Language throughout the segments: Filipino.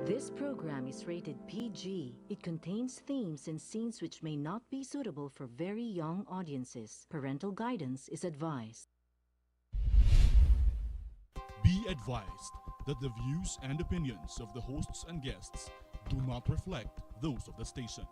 This program is rated PG. It contains themes and scenes which may not be suitable for very young audiences. Parental guidance is advised. Be advised that the views and opinions of the hosts and guests do not reflect those of the station.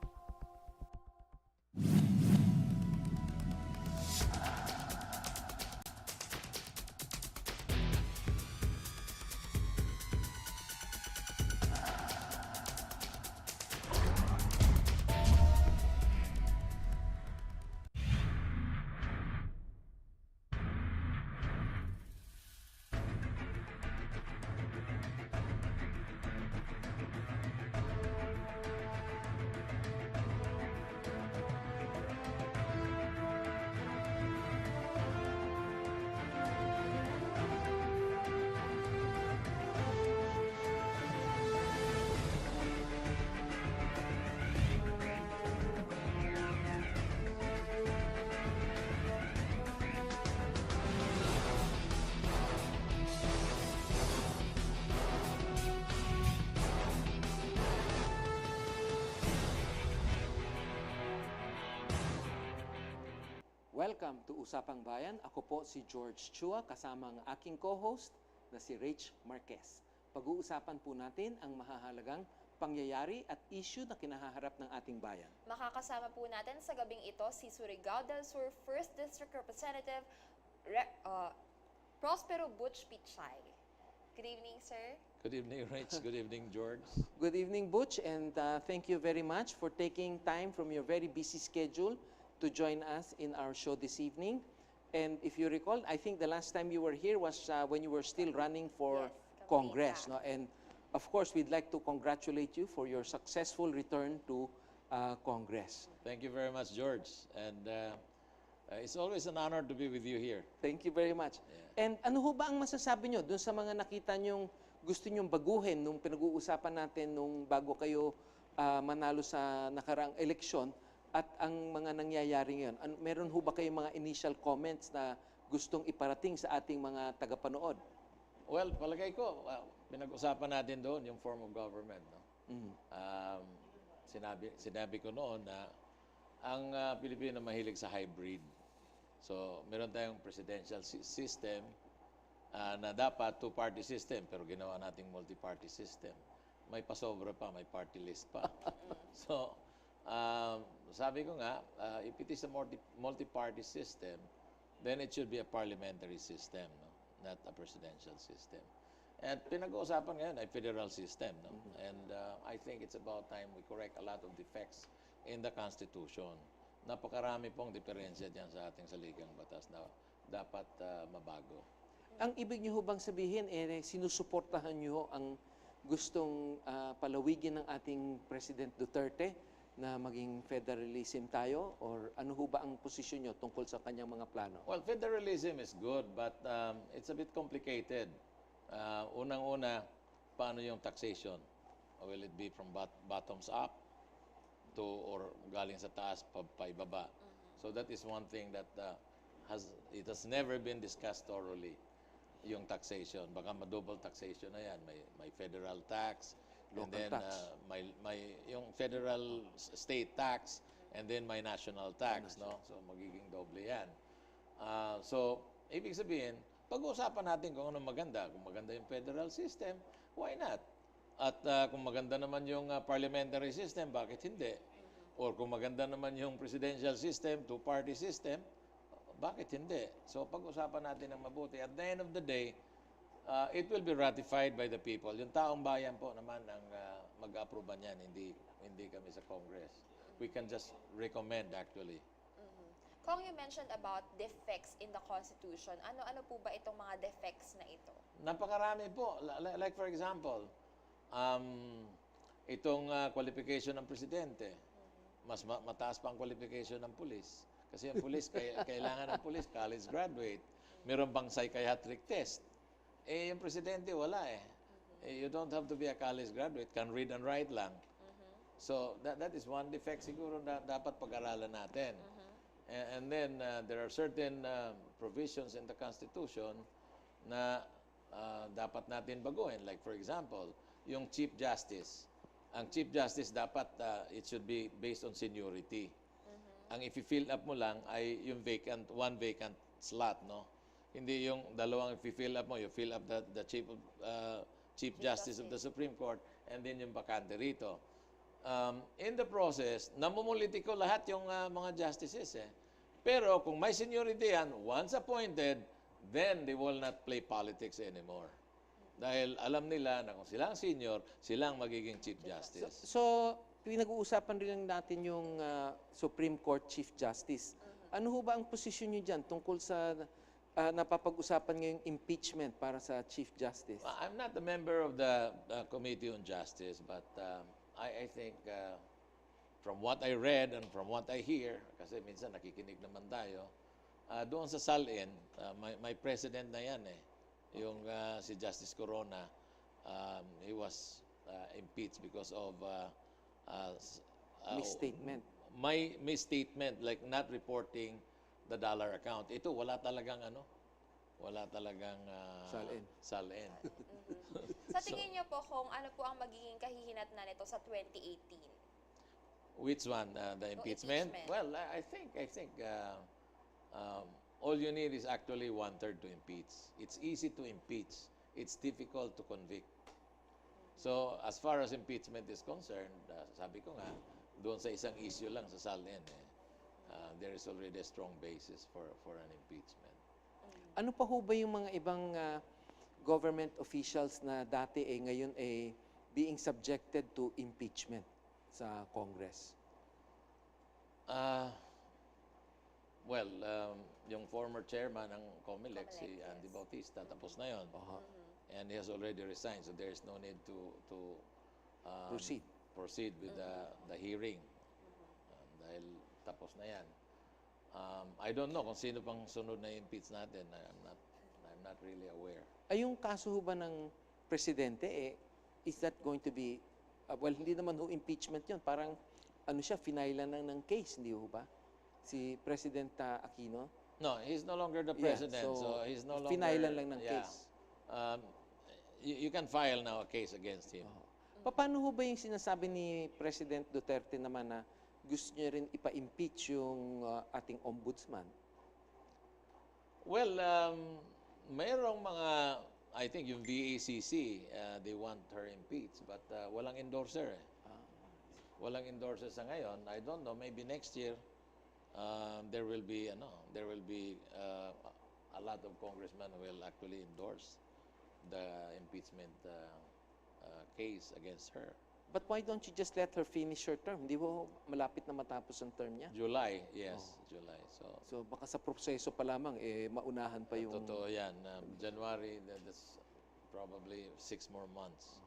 Welcome to Usapang Bayan. Ako po si George Chua, kasama ang aking co-host na si Rach Marquez. Pag-uusapan po natin ang mahahalagang pangyayari at issue na kinahaharap ng ating bayan. Makakasama po natin sa gabing ito si Surigao del Sur 1st District Representative Prospero Butch Pichay. Good evening, sir. Good evening, Rach. Good evening, George. Good evening, Butch, and thank you very much for taking time from your very busy schedule to join us in our show this evening. And if you recall, I think the last time you were here was when you were still running for Congress. No? And of course, we'd like to congratulate you for your successful return to Congress. Thank you very much, George. And it's always an honor to be with you here. Thank you very much. Yeah. And ano ho ba ang masasabi nyo dun sa mga nakita nyong gusto nyong baguhin nung pinag-uusapan natin nung bago kayo manalo sa nakaraang eleksyon at ang mga nangyayari ngayon? Meron ho ba kayong mga initial comments na gustong iparating sa ating mga tagapanood? Well, palagay ko, pinag-usapan natin doon yung form of government. No? Sinabi ko noon na ang Pilipino mahilig sa hybrid. So, meron tayong presidential system na dapat two-party system, pero ginawa nating multi-party system. May pasobra pa, may party list pa. So, sabi ko nga, if it is a multi-party system, then it should be a parliamentary system, no? Not a presidential system. And pinag-uusapan ngayon ay federal system. No? And I think it's about time we correct a lot of defects in the Constitution. Napakarami pong diferensya diyan sa ating saligang batas na dapat mabago. Ang ibig niyo ho bang sabihin, sinusuportahan niyo ang gustong palawigin ng ating President Duterte na maging federalism tayo? Or ano ho ba ang posisyon nyo tungkol sa kanyang mga plano? Well, federalism is good, but it's a bit complicated. Unang-una, paano yung taxation? Will it be from bottoms up to or galing sa taas paibaba? So that is one thing that it has never been discussed thoroughly, yung taxation. Baka ma-double taxation na yan. May federal tax, and then may yung federal state tax, and then may national tax, no? So magiging doble yan. So ibig sabihin, pag-uusapan natin kung ano maganda. Kung maganda yung federal system, why not? At kung maganda naman yung parliamentary system, bakit hindi? Or kung maganda naman yung presidential system, two-party system, bakit hindi? So pag-usapan natin ng mabuti. At the end of the day, it will be ratified by the people. Yung taong bayan po naman ang mag-approve niyan, hindi kami sa Congress. We can just recommend actually. Kung you mentioned about defects in the Constitution, ano-ano po ba itong mga defects na ito? Napakarami po. Like for example, itong qualification ng presidente. Mas mataas pa ang qualification ng pulis. Kasi ang pulis, kailangan ng pulis, college graduate. Meron pang psychiatric test. Yung presidente, wala eh. You don't have to be a college graduate, can read and write lang. So that is one defect siguro na dapat pag-aralan natin. And then there are certain provisions in the Constitution na dapat natin baguhin. Like for example, yung Chief Justice. Ang Chief Justice dapat, it should be based on seniority. Ang i-fill up mo lang ay yung one vacant slot, no? Hindi yung dalawang i-fill up mo, you fill up the Chief Justice of the Supreme Court and then yung bakante rito. In the process, namumuliti ko lahat yung mga justices eh. Pero kung may seniority yan, once appointed, then they will not play politics anymore. Dahil alam nila na kung sila ang senior, sila ang magiging Chief Justice. So pinag-uusapan rin lang natin yung Supreme Court Chief Justice. Ano ho ba ang posisyon niyo dyan tungkol sa napapag-usapan ngayong impeachment para sa Chief Justice? I'm not a member of the Committee on Justice, but I think from what I read and from what I hear, kasi minsan nakikinig naman tayo, doon sa SALN, may president na yan eh. Yung si Justice Corona, he was impeached because of Misstatement. my misstatement, like not reporting the dollar account. Ito, wala talagang SALN. Sa tingin niyo po kung ano po ang magiging kahihinatnan nito sa 2018? Which one? The impeachment? impeachment. Well, I think all you need is actually 1/3 to impeach. It's easy to impeach. It's difficult to convict. So, as far as impeachment is concerned, sabi ko nga, doon sa isang issue lang sa SALN, there is already a strong basis for an impeachment. Ano pa ho ba yung mga ibang government officials na dati ngayon being subjected to impeachment sa Congress? Well, yung former chairman ng COMELEC, si Andy Bautista, tapos na yon. And he has already resigned, so there is no need to proceed with the hearing. Dahil tapos na yan. I don't know kung sino pang sunod na impeach natin. I'm not really aware. Ay, yung kaso ho ba ng presidente, is that going to be, well, hindi naman ho impeachment yun. Parang, finailan lang ng case, hindi ho ba? Si President Aquino? No, he's no longer the president, so he's no longer... Finailan lang ng case. You can file now a case against him. Paano ho ba yung sinasabi ni President Duterte naman na gusto niya rin ipa-impeach yung ating ombudsman? Well, mayroong mga, I think yung VACC, they want her impeached, but walang endorser eh. Walang endorser sa ngayon. I don't know, maybe next year, there will be a lot of congressmen who will actually endorse the impeachment case against her. But why don't you just let her finish her term? Hindi ho malapit na matapos ang term niya? July, yes, July. So baka sa proseso pa lamang, maunahan pa yung... Totoo yan. January, that's probably 6 more months.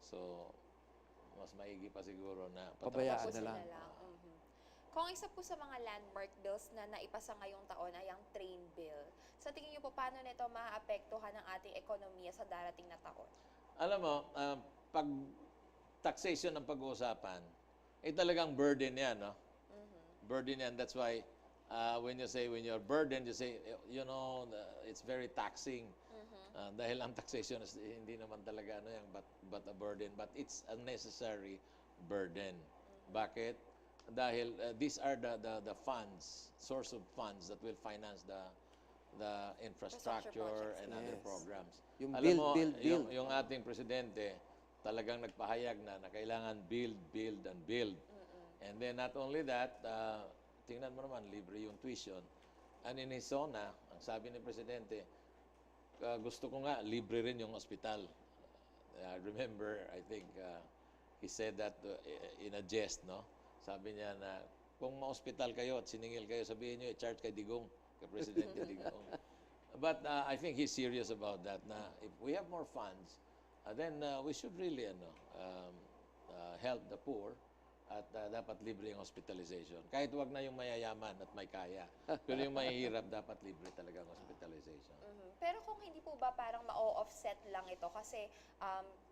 So, mas maigi pa siguro na pabayaan na lang. Kung isa po sa mga landmark bills na naipasa ngayong taon ay ang train bill, sa tingin niyo po paano nito maaapektuhan ang ating ekonomiya sa darating na taon? Alam mo, pag taxation ang pag-uusapan, talagang burden yan, no? Burden yan. That's why when you're burdened, you say, it's very taxing. Dahil ang taxation is hindi naman talaga but a burden. But it's a necessary burden. Bakit? Dahil these are the funds, source of funds that will finance the infrastructure and other programs. Yung Alam build. Yung ating presidente, talagang nagpahayag na kailangan build, and build. And then not only that, tingnan mo naman, libre yung tuition. And in his zona, ang sabi ni presidente, gusto ko nga, libre rin yung ospital. I remember, I think, he said that in a jest, no? Sabi niya na, kung ma-hospital kayo at siningil kayo, sabihin niyo, i-charge kay Digong, kay Presidente Digong. But I think he's serious about that, na if we have more funds, then we should really help the poor at dapat libre yung hospitalization. Kahit wag na yung mayayaman at may kaya. Pero yung mahihirap, dapat libre talaga ang hospitalization. Pero kung hindi po ba parang ma-offset lang ito kasi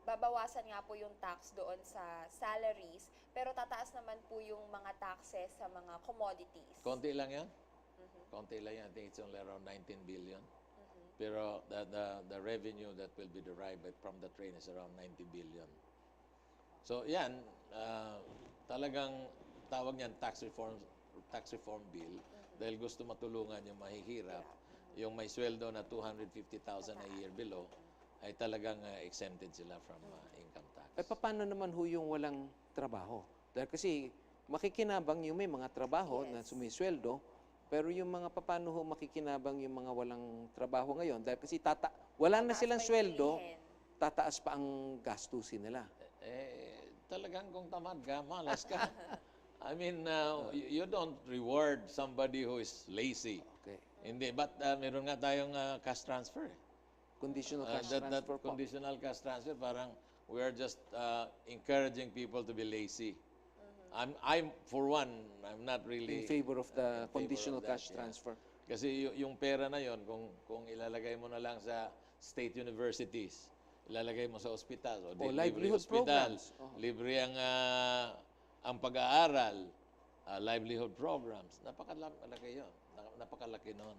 babawasan nga po yung tax doon sa salaries pero tataas naman po yung mga taxes sa mga commodities. Konti lang yan? Konti lang yan. I think it's only around 19 billion. Pero the revenue that will be derived from the train is around 90 billion. So yan, talagang tawag niyan tax reform bill dahil gusto matulungan yung mahihirap, yung may sweldo na 250,000 a year below ay talagang exempted sila from income tax. Paano naman ho yung walang trabaho? Dahil kasi makikinabang yung may mga trabaho na sumisweldo, pero yung mga paano ho makikinabang yung mga walang trabaho ngayon? Dahil kasi wala na silang sweldo, tataas pa ang gastusin nila. Talagang kung tamad ka, malas ka. I mean, you don't reward somebody who is lazy. Okay. Hindi, but meron nga tayong cash transfer. Conditional cash That transfer po. conditional cash transfer, parang we are just encouraging people to be lazy. I'm for one, I'm not really In favor of the in favor conditional of that, cash yeah. transfer. Kasi yung pera na yon, kung ilalagay mo na lang sa state universities, ilalagay mo sa ospital, o libre livelihood ospital, programs. libre ang pag-aaral, livelihood programs, napakalaki yun. Napakalaki nun.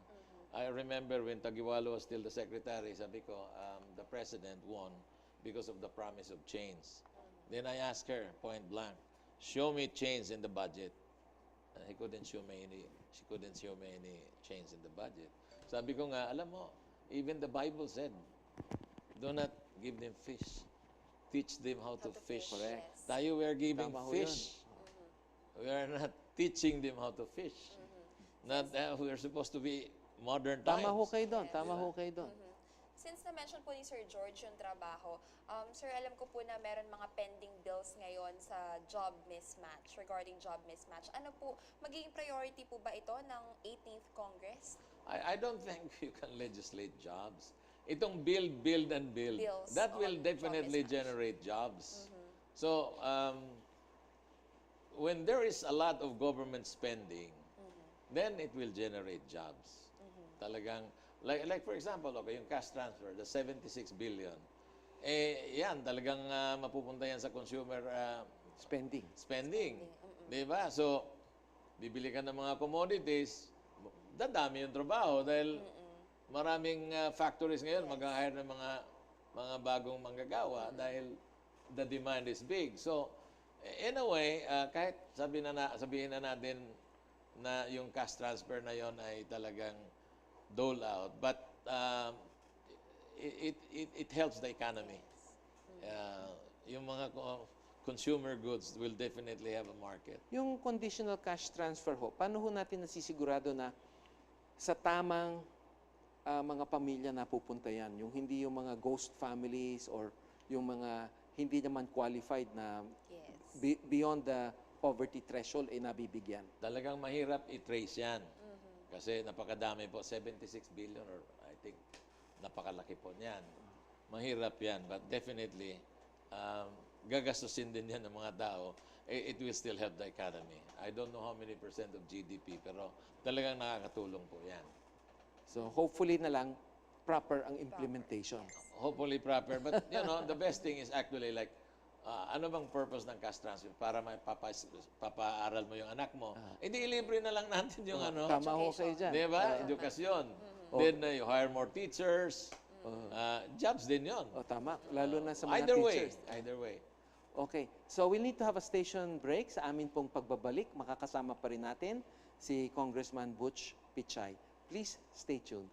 I remember when Tagualo was still the secretary, sabi ko, the president won because of the promise of change. Then I asked her, point blank, show me change in the budget. She couldn't show me any change in the budget. Sabi ko nga, alam mo, even the Bible said, do not give them fish. Teach them how to fish. Correct. Tayo, we are giving Tama ho fish. We are not teaching them how to fish. Not we are supposed to be modern times. Tama ho kayo doon. Tama ho kayo doon. Since na-mention po ni Sir George yung trabaho, Sir, alam ko po na meron mga pending bills ngayon sa job mismatch, regarding job mismatch. Ano po, magiging priority po ba ito ng 18th Congress? I don't think you can legislate jobs. Itong build, and build, Bills that will on definitely job mismatch. generate jobs. So, when there is a lot of government spending, then it will generate jobs. Talagang, like for example, okay, yung cash transfer, the 76 billion, yan, talagang mapupunta yan sa consumer spending. Di ba? So, bibili ka ng mga commodities, dadami yung trabaho dahil maraming factories ngayon mag-hire ng mga bagong manggagawa dahil the demand is big. So, in a way, kahit sabihin na natin na yung cash transfer na yon ay talagang dole out, but it helps the economy. Yung mga consumer goods will definitely have a market. Yung conditional cash transfer ho, paano ho natin nasisigurado na sa tamang mga pamilya na pupunta yan? Yung hindi yung mga ghost families or yung mga hindi naman qualified na beyond the poverty threshold ay nabibigyan. Talagang mahirap i-trace yan. Kasi napakadami po, 76 billion or I think napakalaki po niyan. Mahirap yan, but definitely gagastusin din yan ng mga tao. It will still help the economy. I don't know how many % of GDP, pero talagang nakakatulong po yan. So hopefully na lang proper ang implementation. Hopefully proper, but you know, the best thing is actually like, ano bang purpose ng cash transfer? Para papaaral mo yung anak mo. Hindi ilibre na lang natin yung ano. Tama ho kayo dyan. Di ba? Edukasyon. Then you hire more teachers. Jobs din yun. Tama. Lalo na sa mga Either teachers. Either way. Okay. So we'll need to have a station break. Sa amin pong pagbabalik, makakasama pa rin natin si Congressman Butch Pichay. Please stay tuned.